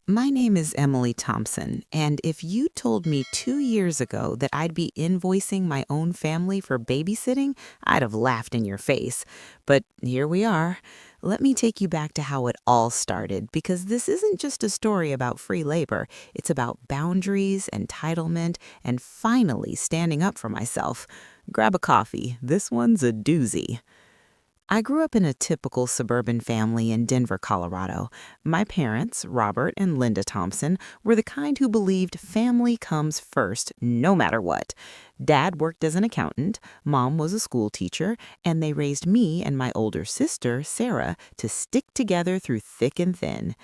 My name is Emily Thompson, and if you told me 2 years ago that I'd be invoicing my own family for babysitting, I'd have laughed in your face. But here we are. Let me take you back to how it all started, because this isn't just a story about free labor. It's about boundaries, entitlement, and finally standing up for myself. Grab a coffee. This one's a doozy. I grew up in a typical suburban family in Denver, Colorado. My parents, Robert and Linda Thompson, were the kind who believed family comes first, no matter what. Dad worked as an accountant, Mom was a school teacher, and they raised me and my older sister, Sarah, to stick together through thick and thin.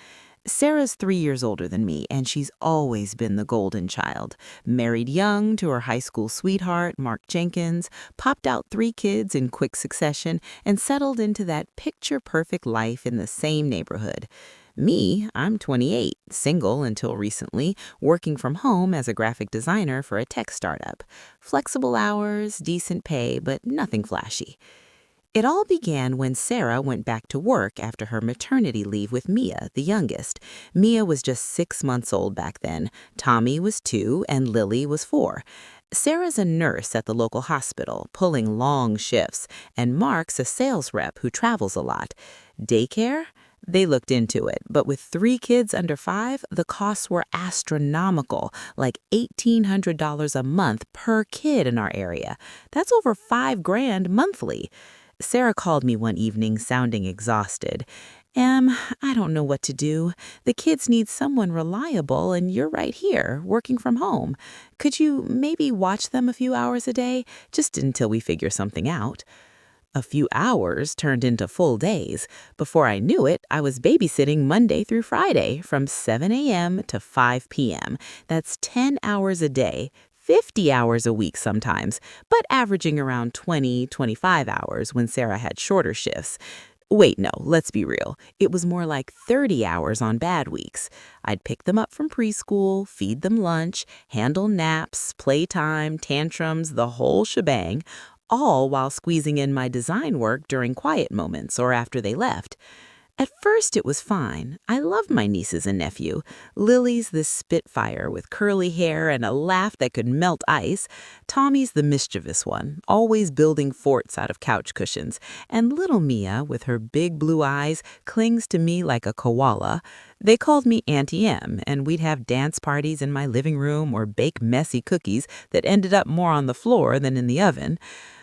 Sarah's 3 years older than me, and she's always been the golden child. Married young to her high school sweetheart, Mark Jenkins, popped out 3 kids in quick succession, and settled into that picture-perfect life in the same neighborhood. Me, I'm 28, single until recently, working from home as a graphic designer for a tech startup. Flexible hours, decent pay, but nothing flashy. It all began when Sarah went back to work after her maternity leave with Mia, the youngest. Mia was just 6 months old back then. Tommy was 2 and Lily was 4. Sarah's a nurse at the local hospital, pulling long shifts, and Mark's a sales rep who travels a lot. Daycare? They looked into it, but with 3 kids under 5, the costs were astronomical, like $1,800 a month per kid in our area. That's over $5,000 monthly. Sarah called me one evening sounding exhausted. I don't know what to do. The kids need someone reliable, and you're right here, working from home. Could you maybe watch them a few hours a day, just until we figure something out? A few hours turned into full days. Before I knew it, I was babysitting Monday through Friday from 7 a.m. to 5 p.m. That's 10 hours a day, 50 hours a week sometimes, but averaging around 25 hours when Sarah had shorter shifts. Wait, no, let's be real. It was more like 30 hours on bad weeks. I'd pick them up from preschool, feed them lunch, handle naps, playtime, tantrums, the whole shebang, all while squeezing in my design work during quiet moments or after they left. At first, it was fine. I loved my nieces and nephew. Lily's this spitfire with curly hair and a laugh that could melt ice. Tommy's the mischievous one, always building forts out of couch cushions. And little Mia, with her big blue eyes, clings to me like a koala. They called me Auntie M, and we'd have dance parties in my living room or bake messy cookies that ended up more on the floor than in the oven.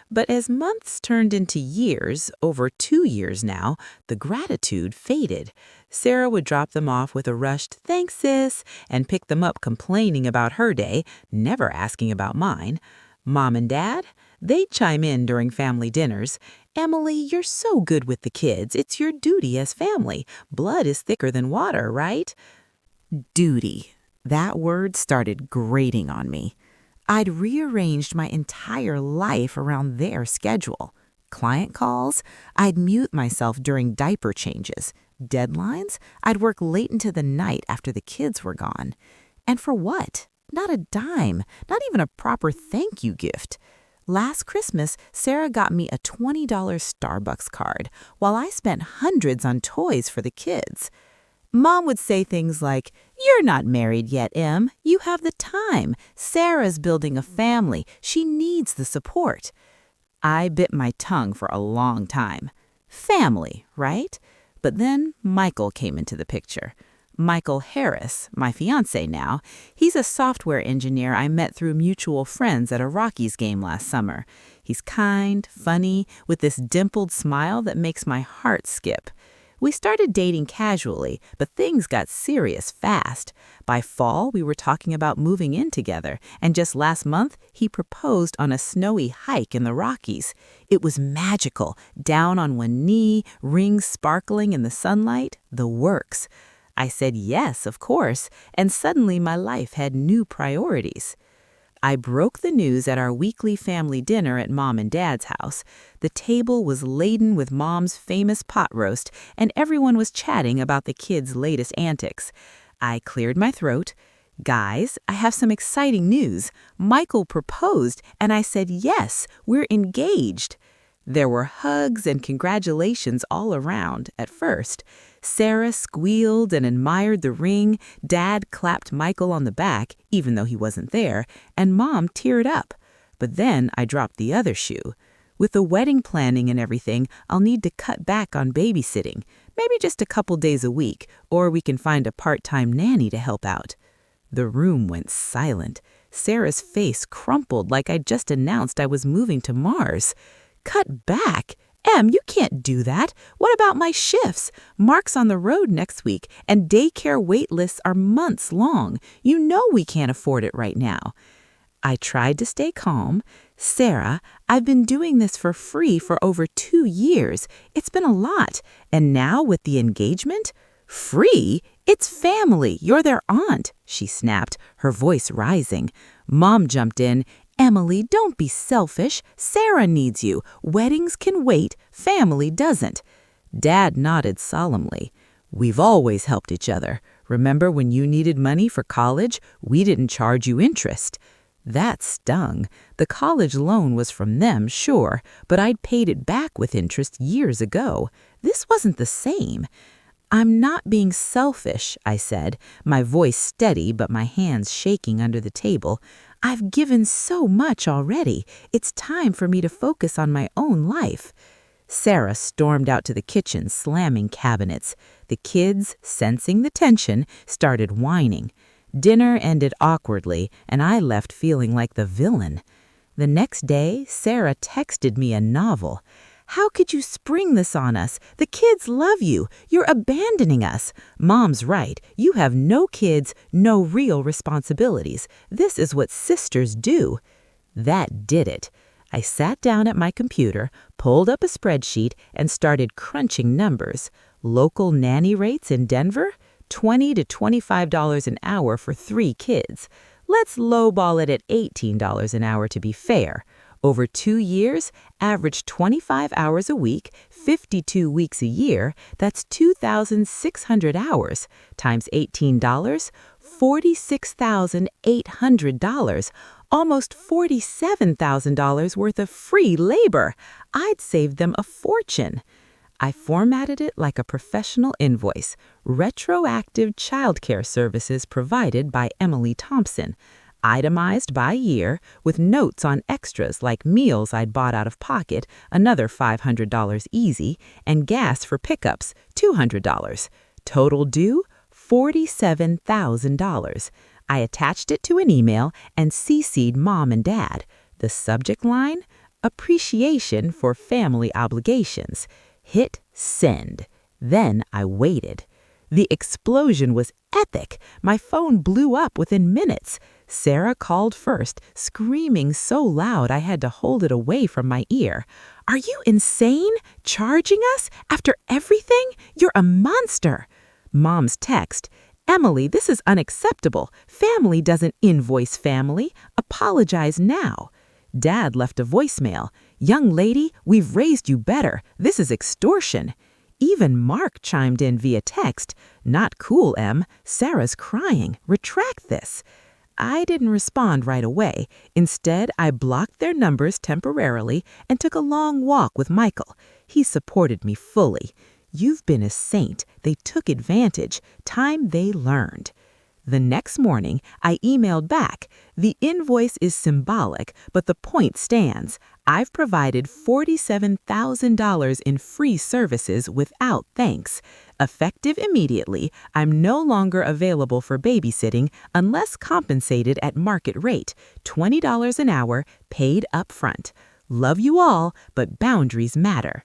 But as months turned into years, over 2 years now, the gratitude faded. Sarah would drop them off with a rushed, "Thanks, sis," and pick them up complaining about her day, never asking about mine. Mom and Dad? They'd chime in during family dinners. "Emily, you're so good with the kids. It's your duty as family. Blood is thicker than water, right?" Duty. That word started grating on me. I'd rearranged my entire life around their schedule. Client calls, I'd mute myself during diaper changes. Deadlines, I'd work late into the night after the kids were gone. And for what? Not a dime, not even a proper thank you gift. Last Christmas, Sarah got me a $20 Starbucks card, while I spent hundreds on toys for the kids. Mom would say things like, "You're not married yet, Em. You have the time. Sarah's building a family. She needs the support." I bit my tongue for a long time. Family, right? But then Michael came into the picture. Michael Harris, my fiancé now, he's a software engineer I met through mutual friends at a Rockies game last summer. He's kind, funny, with this dimpled smile that makes my heart skip. We started dating casually, but things got serious fast. By fall, we were talking about moving in together, and just last month, he proposed on a snowy hike in the Rockies. It was magical, down on one knee, rings sparkling in the sunlight, the works. I said yes, of course, and suddenly my life had new priorities. I broke the news at our weekly family dinner at Mom and Dad's house. The table was laden with Mom's famous pot roast, and everyone was chatting about the kids' latest antics. I cleared my throat. "Guys, I have some exciting news. Michael proposed, and I said yes, we're engaged." There were hugs and congratulations all around at first. Sarah squealed and admired the ring, Dad clapped Michael on the back, even though he wasn't there, and Mom teared up. But then I dropped the other shoe. With the wedding planning and everything, I'll need to cut back on babysitting, maybe just a couple days a week, or we can find a part-time nanny to help out. The room went silent. Sarah's face crumpled like I'd just announced I was moving to Mars. Cut back? Em, you can't do that. What about my shifts? Mark's on the road next week, and daycare wait lists are months long. You know we can't afford it right now. I tried to stay calm. Sarah, I've been doing this for free for over 2 years. It's been a lot. And now with the engagement? Free? It's family. You're their aunt, she snapped, her voice rising. Mom jumped in. Emily, don't be selfish. Sarah needs you. Weddings can wait. Family doesn't. Dad nodded solemnly. We've always helped each other. Remember when you needed money for college? We didn't charge you interest. That stung. The college loan was from them, sure, but I'd paid it back with interest years ago. This wasn't the same. I'm not being selfish, I said, my voice steady but my hands shaking under the table. I've given so much already. It's time for me to focus on my own life. Sarah stormed out to the kitchen, slamming cabinets. The kids, sensing the tension, started whining. Dinner ended awkwardly, and I left feeling like the villain. The next day, Sarah texted me a novel. How could you spring this on us? The kids love you. You're abandoning us. Mom's right. You have no kids, no real responsibilities. This is what sisters do. That did it. I sat down at my computer, pulled up a spreadsheet, and started crunching numbers. Local nanny rates in Denver? $20 to $25 an hour for 3 kids. Let's lowball it at $18 an hour to be fair. Over 2 years, average 25 hours a week, 52 weeks a year, that's 2,600 hours, times $18, $46,800, almost $47,000 worth of free labor. I'd saved them a fortune. I formatted it like a professional invoice, retroactive childcare services provided by Emily Thompson, itemized by year, with notes on extras like meals I'd bought out of pocket, another $500 easy, and gas for pickups, $200. Total due, $47,000. I attached it to an email and CC'd Mom and Dad. The subject line? Appreciation for family obligations. Hit send. Then I waited. The explosion was epic. My phone blew up within minutes. Sarah called first, screaming so loud I had to hold it away from my ear. Are you insane? Charging us? After everything? You're a monster. Mom's text. Emily, this is unacceptable. Family doesn't invoice family. Apologize now. Dad left a voicemail. Young lady, we've raised you better. This is extortion. Even Mark chimed in via text. Not cool, Em. Sarah's crying. Retract this. I didn't respond right away. Instead, I blocked their numbers temporarily and took a long walk with Michael. He supported me fully. You've been a saint. They took advantage. Time they learned. The next morning, I emailed back. The invoice is symbolic, but the point stands. I've provided $47,000 in free services without thanks. Effective immediately, I'm no longer available for babysitting unless compensated at market rate, $20 an hour, paid up front. Love you all, but boundaries matter.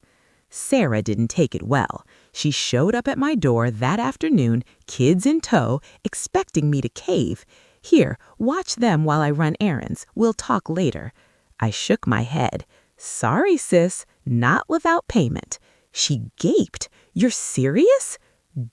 Sarah didn't take it well. She showed up at my door that afternoon, kids in tow, expecting me to cave. Here, watch them while I run errands. We'll talk later. I shook my head. Sorry, sis, not without payment. She gaped. You're serious?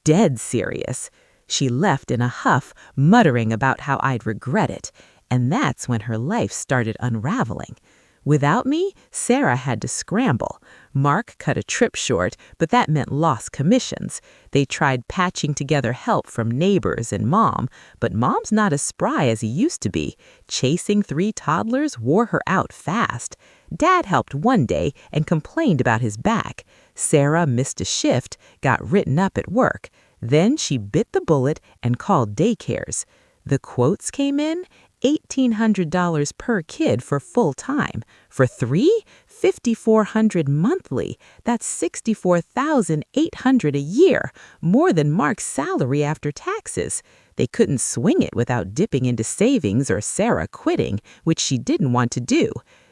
Dead serious. She left in a huff, muttering about how I'd regret it. And that's when her life started unraveling. Without me, Sarah had to scramble. Mark cut a trip short, but that meant lost commissions. They tried patching together help from neighbors and Mom, but Mom's not as spry as he used to be. Chasing 3 toddlers wore her out fast. Dad helped one day and complained about his back. Sarah missed a shift, got written up at work. Then she bit the bullet and called daycares. The quotes came in $1,800 per kid for full time. For three, $5,400 monthly. That's $64,800 a year, more than Mark's salary after taxes. They couldn't swing it without dipping into savings or Sarah quitting, which she didn't want to do.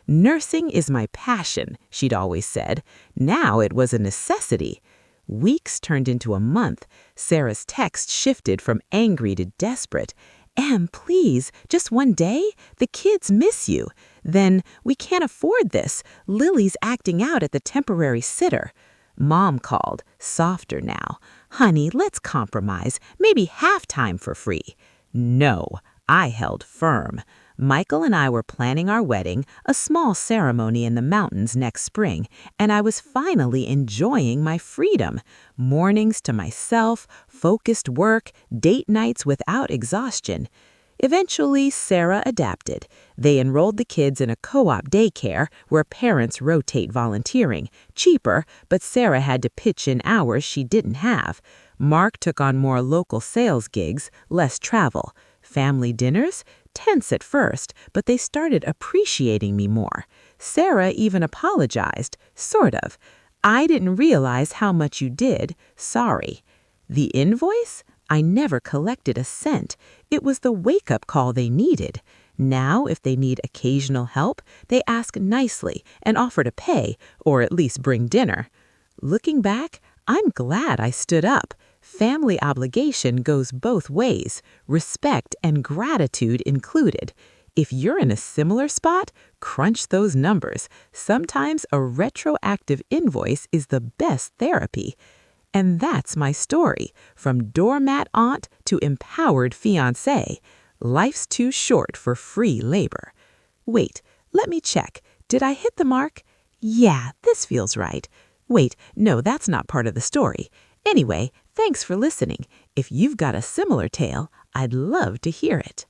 Nursing is my passion, she'd always said. Now it was a necessity. Weeks turned into a month. Sarah's text shifted from angry to desperate. Em, please, just one day? The kids miss you. Then, we can't afford this. Lily's acting out at the temporary sitter. Mom called, softer now. Honey, let's compromise. Maybe half time for free. No, I held firm. Michael and I were planning our wedding, a small ceremony in the mountains next spring, and I was finally enjoying my freedom. Mornings to myself, focused work, date nights without exhaustion. Eventually, Sarah adapted. They enrolled the kids in a co-op daycare where parents rotate volunteering. Cheaper, but Sarah had to pitch in hours she didn't have. Mark took on more local sales gigs, less travel. Family dinners? Tense at first, but they started appreciating me more. Sarah even apologized, sort of. I didn't realize how much you did. Sorry. The invoice? I never collected a cent. It was the wake-up call they needed. Now, if they need occasional help, they ask nicely and offer to pay, or at least bring dinner. Looking back, I'm glad I stood up. Family obligation goes both ways, respect and gratitude included. If you're in a similar spot, crunch those numbers. Sometimes a retroactive invoice is the best therapy. And that's my story, from doormat aunt to empowered fiancé. Life's too short for free labor. Wait, let me check. Did I hit the mark? Yeah, this feels right. Wait, no, that's not part of the story. Anyway, thanks for listening. If you've got a similar tale, I'd love to hear it.